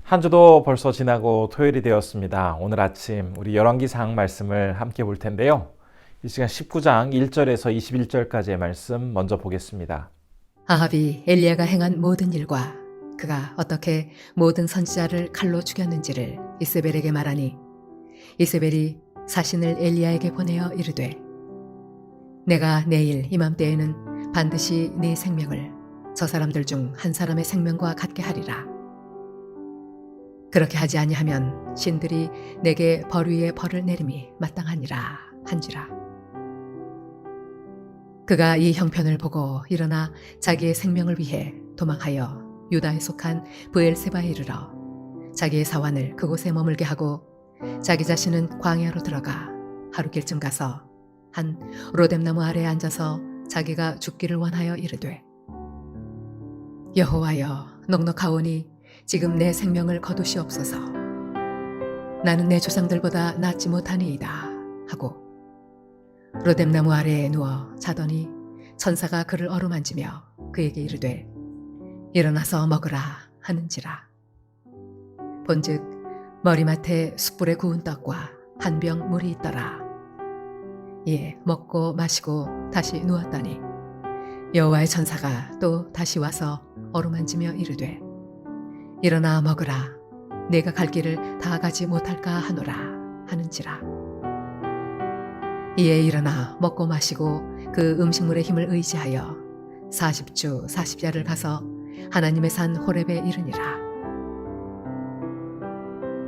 한 주도 벌써 지나고 토요일이 되었습니다. 오늘 아침 우리 열왕기상 말씀을 함께 볼 텐데요. 이 시간 19장 1절에서 21절까지의 말씀 먼저 보겠습니다. 아합이 엘리야가 행한 모든 일과 그가 어떻게 모든 선지자를 칼로 죽였는지를 이세벨에게 말하니 이세벨이 사신을 엘리야에게 보내어 이르되 내가 내일 이맘때에는 반드시 네 생명을 저 사람들 중 한 사람의 생명과 같게 하리라. 그렇게 하지 아니하면 신들이 내게 벌 위에 벌을 내림이 마땅하니라 한지라. 그가 이 형편을 보고 일어나 자기의 생명을 위해 도망하여 유다에 속한 브엘세바에 이르러 자기의 사환을 그곳에 머물게 하고 자기 자신은 광야로 들어가 하루길쯤 가서 한 로뎀나무 아래에 앉아서 자기가 죽기를 원하여 이르되 여호와여 넉넉하오니 지금 내 생명을 거두시옵소서. 나는 내 조상들보다 낫지 못하니이다 하고 로뎀나무 아래에 누워 자더니 천사가 그를 어루만지며 그에게 이르되 일어나서 먹으라 하는지라. 본즉 머리맡에 숯불에 구운 떡과 한 병 물이 있더라. 이에 먹고 마시고 다시 누웠더니 여호와의 천사가 또 다시 와서 어루만지며 이르되 일어나 먹으라. 내가 갈 길을 다 가지 못할까 하노라 하는지라. 이에 일어나 먹고 마시고 그 음식물의 힘을 의지하여 40주 40야를 가서 하나님의 산 호렙에 이르니라.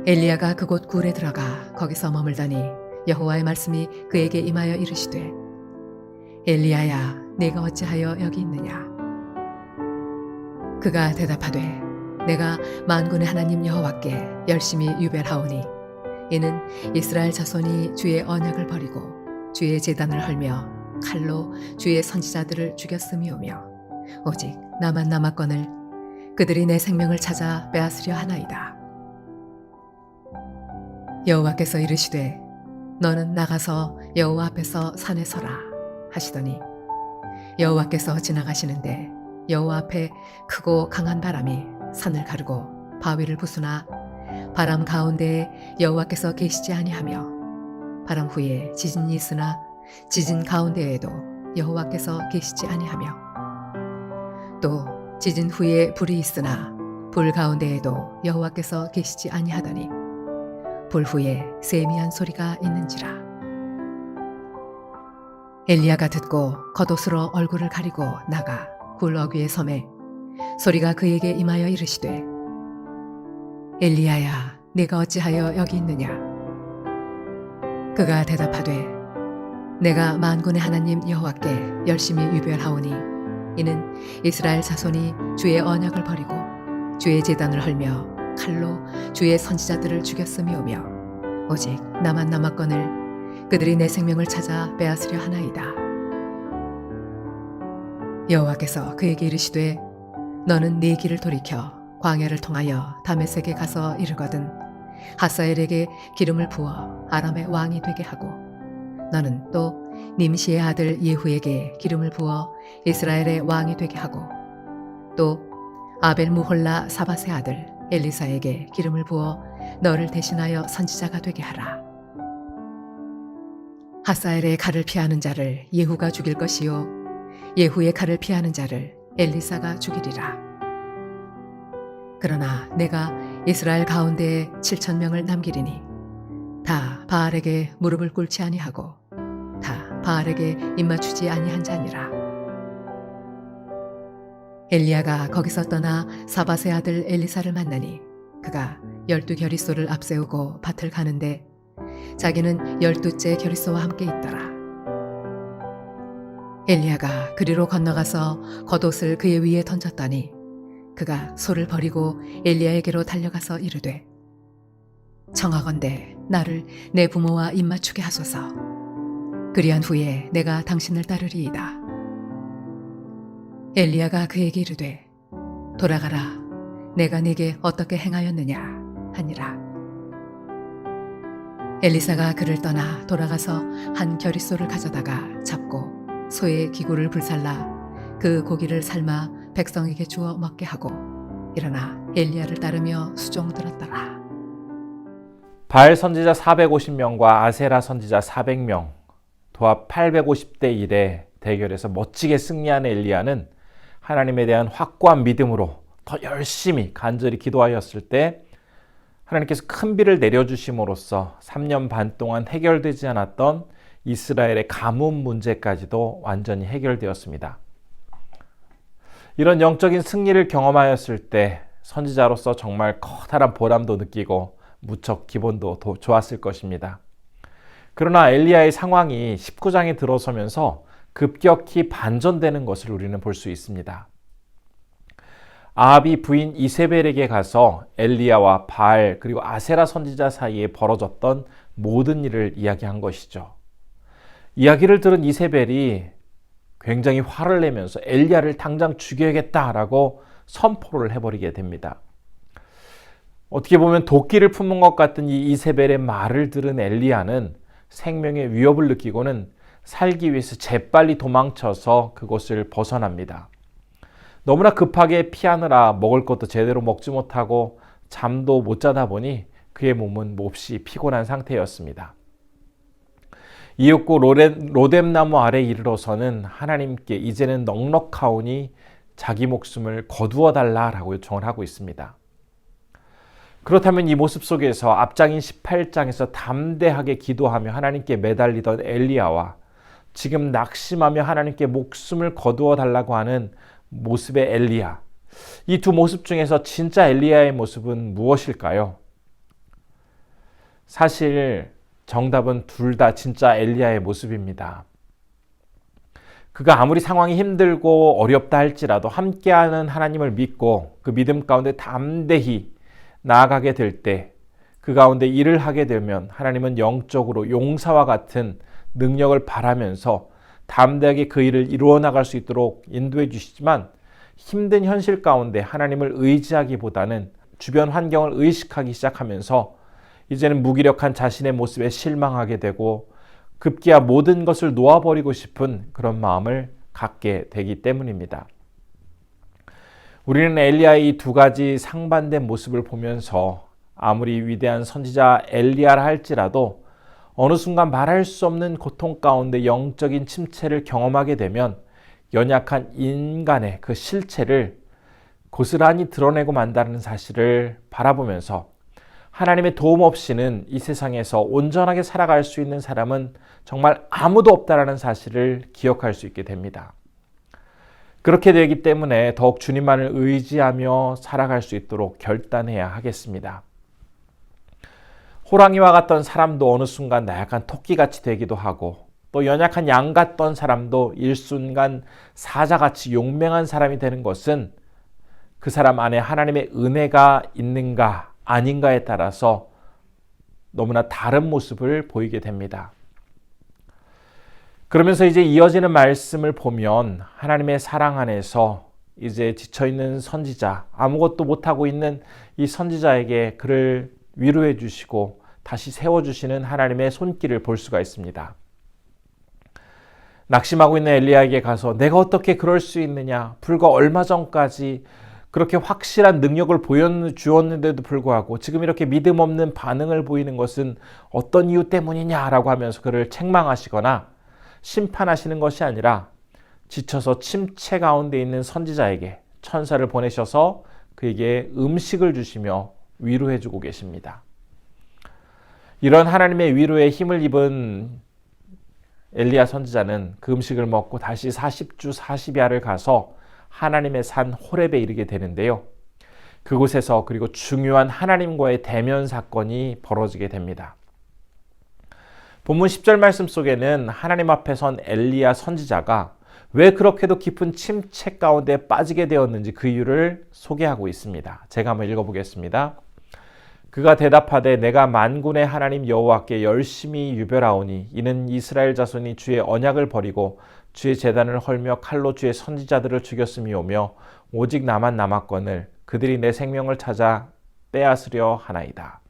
엘리야가 그곳 굴에 들어가 거기서 머물더니 여호와의 말씀이 그에게 임하여 이르시되 엘리야야 네가 어찌하여 여기 있느냐. 그가 대답하되 내가 만군의 하나님 여호와께 열심히 유별하오니 이는 이스라엘 자손이 주의 언약을 버리고 주의 제단을 헐며 칼로 주의 선지자들을 죽였음이오며 오직 나만 남았거늘 그들이 내 생명을 찾아 빼앗으려 하나이다. 여호와께서 이르시되 너는 나가서 여호와 앞에서 산에 서라 하시더니 여호와께서 지나가시는데 여호와 앞에 크고 강한 바람이 산을 가르고 바위를 부수나 바람 가운데에 여호와께서 계시지 아니하며 바람 후에 지진이 있으나 지진 가운데에도 여호와께서 계시지 아니하며 또 지진 후에 불이 있으나 불 가운데에도 여호와께서 계시지 아니하더니 불 후에 세미한 소리가 있는지라. 엘리야가 듣고 겉옷으로 얼굴을 가리고 나가 굴 어귀에 섬에 소리가 그에게 임하여 이르시되 엘리야야 네가 어찌하여 여기 있느냐. 그가 대답하되 내가 만군의 하나님 여호와께 열심히 유별하오니 이는 이스라엘 자손이 주의 언약을 버리고 주의 제단을 헐며 칼로 주의 선지자들을 죽였음이오며 오직 나만 남았거늘 그들이 내 생명을 찾아 빼앗으려 하나이다. 여호와께서 그에게 이르시되 너는 네 길을 돌이켜 광야를 통하여 다메섹에 가서 이르거든 하사엘에게 기름을 부어 아람의 왕이 되게 하고 너는 또 님시의 아들 예후에게 기름을 부어 이스라엘의 왕이 되게 하고 또 아벨 무홀라 사밧의 아들 엘리사에게 기름을 부어 너를 대신하여 선지자가 되게 하라. 하사엘의 칼을 피하는 자를 예후가 죽일 것이요 예후의 칼을 피하는 자를 엘리사가 죽이리라. 그러나 내가 이스라엘 가운데에 7,000명을 남기리니 다 바알에게 무릎을 꿇지 아니하고 다 바알에게 입맞추지 아니한 자니라. 엘리야가 거기서 떠나 사밧의 아들 엘리사를 만나니 그가 12겨리소를 앞세우고 밭을 가는데 자기는 12째 겨리소와 함께 있더라. 엘리야가 그리로 건너가서 겉옷을 그의 위에 던졌더니 그가 소를 버리고 엘리야에게로 달려가서 이르되 청하건대 나를 내 부모와 입맞추게 하소서. 그리한 후에 내가 당신을 따르리이다. 엘리야가 그에게 이르되 돌아가라. 내가 네게 어떻게 행하였느냐 하니라. 엘리사가 그를 떠나 돌아가서 한 겨리소를 가져다가 잡고 소의 기구를 불살라 그 고기를 삶아 백성에게 주어 먹게 하고 일어나 엘리야를 따르며 수종들었더라. 바알 선지자 450명과 아세라 선지자 400명, 도합 850대 1의 대결에서 멋지게 승리한 엘리야는 하나님에 대한 확고한 믿음으로 더 열심히 간절히 기도하였을 때 하나님께서 큰 비를 내려주심으로써 3년 반 동안 해결되지 않았던 이스라엘의 가뭄 문제까지도 완전히 해결되었습니다. 이런 영적인 승리를 경험하였을 때 선지자로서 정말 커다란 보람도 느끼고 무척 기분도 좋았을 것입니다. 그러나 엘리야의 상황이 19장에 들어서면서 급격히 반전되는 것을 우리는 볼 수 있습니다. 아합이 부인 이세벨에게 가서 엘리야와 바알 그리고 아세라 선지자 사이에 벌어졌던 모든 일을 이야기한 것이죠. 이야기를 들은 이세벨이 굉장히 화를 내면서 엘리야를 당장 죽여야겠다라고 선포를 해버리게 됩니다. 어떻게 보면 도끼를 품은 것 같은 이 이세벨의 말을 들은 엘리야는 생명의 위협을 느끼고는 살기 위해서 재빨리 도망쳐서 그곳을 벗어납니다. 너무나 급하게 피하느라 먹을 것도 제대로 먹지 못하고 잠도 못 자다 보니 그의 몸은 몹시 피곤한 상태였습니다. 이윽고 로뎀나무 아래 이르러서는 하나님께 이제는 넉넉하오니 자기 목숨을 거두어 달라라고 요청을 하고 있습니다. 그렇다면 이 모습 속에서 앞장인 18장에서 담대하게 기도하며 하나님께 매달리던 엘리야와 지금 낙심하며 하나님께 목숨을 거두어 달라고 하는 모습의 엘리야, 이 두 모습 중에서 진짜 엘리야의 모습은 무엇일까요? 사실 정답은 둘 다 진짜 엘리야의 모습입니다. 그가 아무리 상황이 힘들고 어렵다 할지라도 함께하는 하나님을 믿고 그 믿음 가운데 담대히 나아가게 될 때, 그 가운데 일을 하게 되면 하나님은 영적으로 용사와 같은 능력을 발하면서 담대하게 그 일을 이루어 나갈 수 있도록 인도해 주시지만, 힘든 현실 가운데 하나님을 의지하기보다는 주변 환경을 의식하기 시작하면서 이제는 무기력한 자신의 모습에 실망하게 되고 급기야 모든 것을 놓아버리고 싶은 그런 마음을 갖게 되기 때문입니다. 우리는 엘리야의 이 두 가지 상반된 모습을 보면서 아무리 위대한 선지자 엘리야라 할지라도 어느 순간 말할 수 없는 고통 가운데 영적인 침체를 경험하게 되면 연약한 인간의 그 실체를 고스란히 드러내고 만다는 사실을 바라보면서 하나님의 도움 없이는 이 세상에서 온전하게 살아갈 수 있는 사람은 정말 아무도 없다라는 사실을 기억할 수 있게 됩니다. 그렇게 되기 때문에 더욱 주님만을 의지하며 살아갈 수 있도록 결단해야 하겠습니다. 호랑이와 같던 사람도 어느 순간 나약한 토끼같이 되기도 하고, 또 연약한 양 같던 사람도 일순간 사자같이 용맹한 사람이 되는 것은 그 사람 안에 하나님의 은혜가 있는가 아닌가에 따라서 너무나 다른 모습을 보이게 됩니다. 그러면서 이제 이어지는 말씀을 보면 하나님의 사랑 안에서 이제 지쳐있는 선지자, 아무것도 못하고 있는 이 선지자에게 그를 위로해 주시고 다시 세워주시는 하나님의 손길을 볼 수가 있습니다. 낙심하고 있는 엘리야에게 가서 내가 어떻게 그럴 수 있느냐, 불과 얼마 전까지 그렇게 확실한 능력을 보여주었는데도 불구하고 지금 이렇게 믿음 없는 반응을 보이는 것은 어떤 이유 때문이냐라고 하면서 그를 책망하시거나 심판하시는 것이 아니라 지쳐서 침체 가운데 있는 선지자에게 천사를 보내셔서 그에게 음식을 주시며 위로해 주고 계십니다. 이런 하나님의 위로에 힘을 입은 엘리야 선지자는 그 음식을 먹고 다시 40주 40야를 가서 하나님의 산 호렙에 이르게 되는데요. 그곳에서 그리고 중요한 하나님과의 대면 사건이 벌어지게 됩니다. 본문 10절 말씀 속에는 하나님 앞에 선 엘리야 선지자가 왜 그렇게도 깊은 침체 가운데 빠지게 되었는지 그 이유를 소개하고 있습니다. 제가 한번 읽어보겠습니다. 그가 대답하되 내가 만군의 하나님 여호와께 열심히 유별하오니 이는 이스라엘 자손이 주의 언약을 버리고 주의 제단을 헐며 칼로 주의 선지자들을 죽였음이오며 오직 나만 남았거늘 그들이 내 생명을 찾아 빼앗으려 하나이다.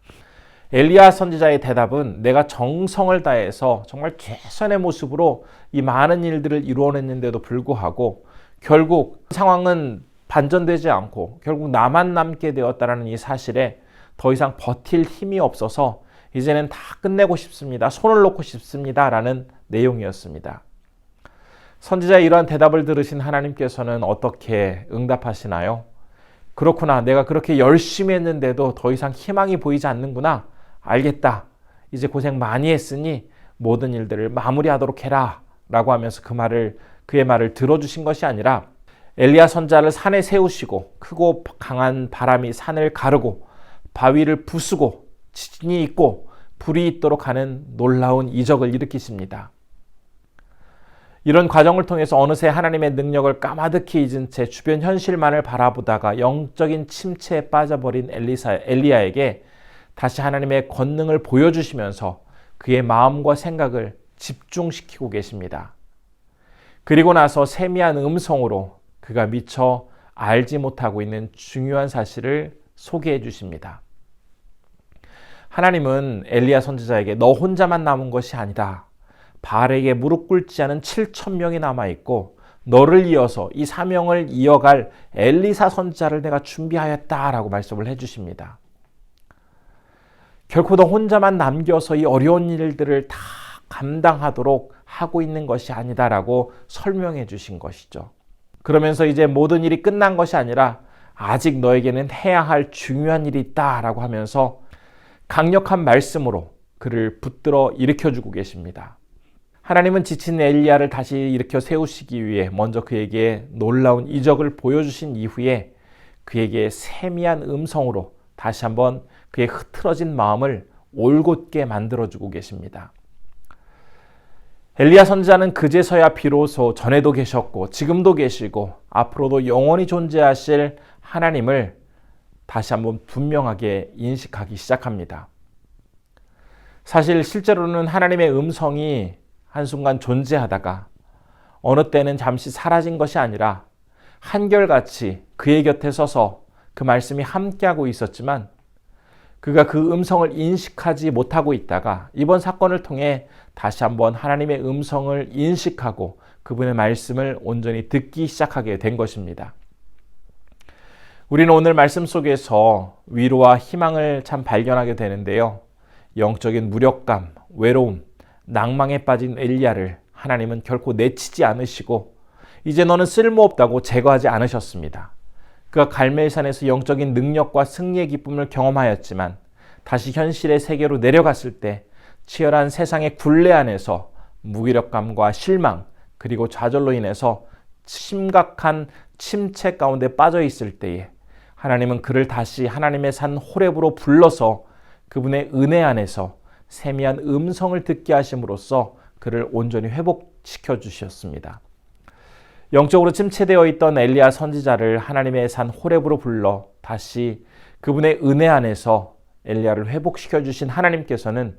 엘리야 선지자의 대답은 내가 정성을 다해서 정말 최선의 모습으로 이 많은 일들을 이루어냈는데도 불구하고 결국 상황은 반전되지 않고 결국 나만 남게 되었다라는 이 사실에 더 이상 버틸 힘이 없어서 이제는 다 끝내고 싶습니다. 손을 놓고 싶습니다. 라는 내용이었습니다. 선지자의 이러한 대답을 들으신 하나님께서는 어떻게 응답하시나요? 그렇구나. 내가 그렇게 열심히 했는데도 더 이상 희망이 보이지 않는구나. 알겠다. 이제 고생 많이 했으니 모든 일들을 마무리하도록 해라. 라고 하면서 그의 말을 들어주신 것이 아니라 엘리야 선지자를 산에 세우시고 크고 강한 바람이 산을 가르고 바위를 부수고 지진이 있고 불이 있도록 하는 놀라운 이적을 일으키십니다. 이런 과정을 통해서 어느새 하나님의 능력을 까마득히 잊은 채 주변 현실만을 바라보다가 영적인 침체에 빠져버린 엘리야에게 다시 하나님의 권능을 보여주시면서 그의 마음과 생각을 집중시키고 계십니다. 그리고 나서 세미한 음성으로 그가 미처 알지 못하고 있는 중요한 사실을 소개해 주십니다. 하나님은 엘리야 선지자에게 너 혼자만 남은 것이 아니다. 바알에게 무릎 꿇지 않은 7,000명이 남아있고 너를 이어서 이 사명을 이어갈 엘리사 선지자를 내가 준비하였다라고 말씀을 해주십니다. 결코 너 혼자만 남겨서 이 어려운 일들을 다 감당하도록 하고 있는 것이 아니다라고 설명해 주신 것이죠. 그러면서 이제 모든 일이 끝난 것이 아니라 아직 너에게는 해야 할 중요한 일이 있다라고 하면서 강력한 말씀으로 그를 붙들어 일으켜주고 계십니다. 하나님은 지친 엘리야를 다시 일으켜 세우시기 위해 먼저 그에게 놀라운 이적을 보여주신 이후에 그에게 세미한 음성으로 다시 한번 그의 흐트러진 마음을 올곧게 만들어주고 계십니다. 엘리야 선지자는 그제서야 비로소 전에도 계셨고 지금도 계시고 앞으로도 영원히 존재하실 하나님을 다시 한번 분명하게 인식하기 시작합니다. 사실 실제로는 하나님의 음성이 한순간 존재하다가 어느 때는 잠시 사라진 것이 아니라 한결같이 그의 곁에 서서 그 말씀이 함께하고 있었지만 그가 그 음성을 인식하지 못하고 있다가 이번 사건을 통해 다시 한번 하나님의 음성을 인식하고 그분의 말씀을 온전히 듣기 시작하게 된 것입니다. 우리는 오늘 말씀 속에서 위로와 희망을 참 발견하게 되는데요. 영적인 무력감, 외로움, 낭망에 빠진 엘리야를 하나님은 결코 내치지 않으시고 이제 너는 쓸모없다고 제거하지 않으셨습니다. 그가 갈멜산에서 영적인 능력과 승리의 기쁨을 경험하였지만 다시 현실의 세계로 내려갔을 때 치열한 세상의 굴레 안에서 무기력감과 실망 그리고 좌절로 인해서 심각한 침체 가운데 빠져 있을 때에 하나님은 그를 다시 하나님의 산 호렙으로 불러서 그분의 은혜 안에서 세미한 음성을 듣게 하심으로써 그를 온전히 회복시켜 주셨습니다. 영적으로 침체되어 있던 엘리야 선지자를 하나님의 산 호렙으로 불러 다시 그분의 은혜 안에서 엘리야를 회복시켜 주신 하나님께서는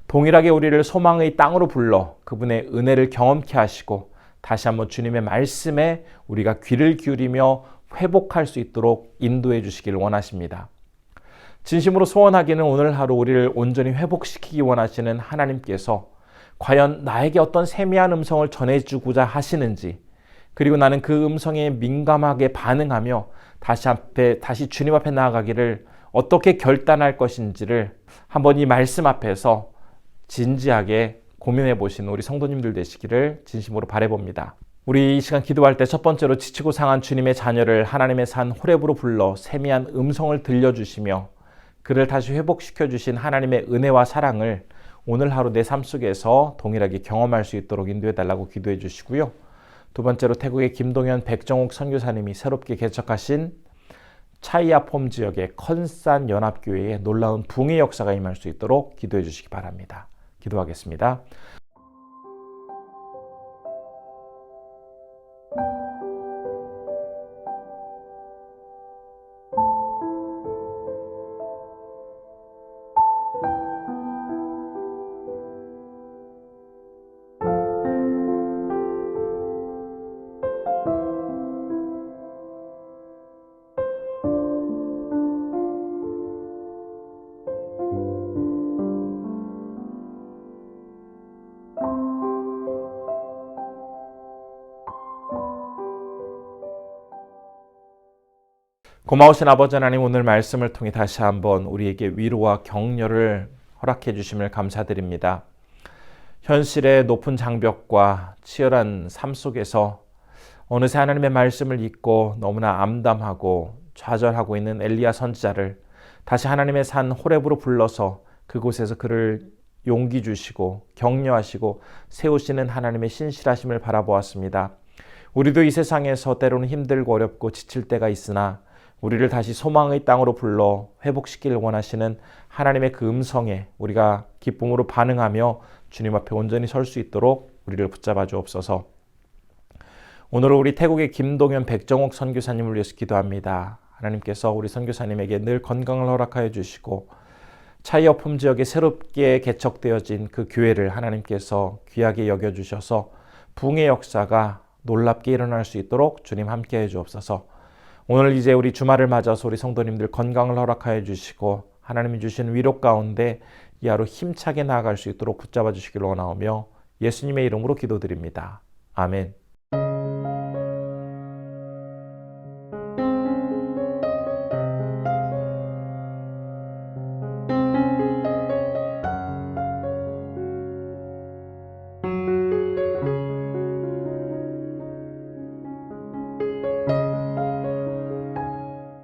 동일하게 우리를 소망의 땅으로 불러 그분의 은혜를 경험케 하시고 다시 한번 주님의 말씀에 우리가 귀를 기울이며 회복할 수 있도록 인도해 주시길 원하십니다. 진심으로 소원하기는 오늘 하루 우리를 온전히 회복시키기 원하시는 하나님께서 과연 나에게 어떤 세미한 음성을 전해주고자 하시는지 그리고 나는 그 음성에 민감하게 반응하며 다시 주님 앞에 나아가기를 어떻게 결단할 것인지를 한번 이 말씀 앞에서 진지하게 고민해 보시는 우리 성도님들 되시기를 진심으로 바라봅니다. 우리 이 시간 기도할 때 첫 번째로 지치고 상한 주님의 자녀를 하나님의 산 호렙으로 불러 세미한 음성을 들려주시며 그를 다시 회복시켜 주신 하나님의 은혜와 사랑을 오늘 하루 내 삶 속에서 동일하게 경험할 수 있도록 인도해 달라고 기도해 주시고요. 두 번째로 태국의 김동현 백정옥 선교사님이 새롭게 개척하신 차이아폼 지역의 컨산 연합교회에 놀라운 붕의 역사가 임할 수 있도록 기도해 주시기 바랍니다. 기도하겠습니다. 고마우신 아버지 하나님, 오늘 말씀을 통해 다시 한번 우리에게 위로와 격려를 허락해 주심을 감사드립니다. 현실의 높은 장벽과 치열한 삶 속에서 어느새 하나님의 말씀을 잊고 너무나 암담하고 좌절하고 있는 엘리야 선지자를 다시 하나님의 산 호렙으로 불러서 그곳에서 그를 용기 주시고 격려하시고 세우시는 하나님의 신실하심을 바라보았습니다. 우리도 이 세상에서 때로는 힘들고 어렵고 지칠 때가 있으나 우리를 다시 소망의 땅으로 불러 회복시키길 원하시는 하나님의 그 음성에 우리가 기쁨으로 반응하며 주님 앞에 온전히 설 수 있도록 우리를 붙잡아 주옵소서. 오늘은 우리 태국의 김동현 백정옥 선교사님을 위해서 기도합니다. 하나님께서 우리 선교사님에게 늘 건강을 허락하여 주시고 차이어품 지역에 새롭게 개척되어진 그 교회를 하나님께서 귀하게 여겨주셔서 부흥의 역사가 놀랍게 일어날 수 있도록 주님 함께해 주옵소서. 오늘 이제 우리 주말을 맞아서 우리 성도님들 건강을 허락하여 주시고 하나님이 주신 위로 가운데 이 하루 힘차게 나아갈 수 있도록 붙잡아 주시길 원하오며 예수님의 이름으로 기도드립니다. 아멘.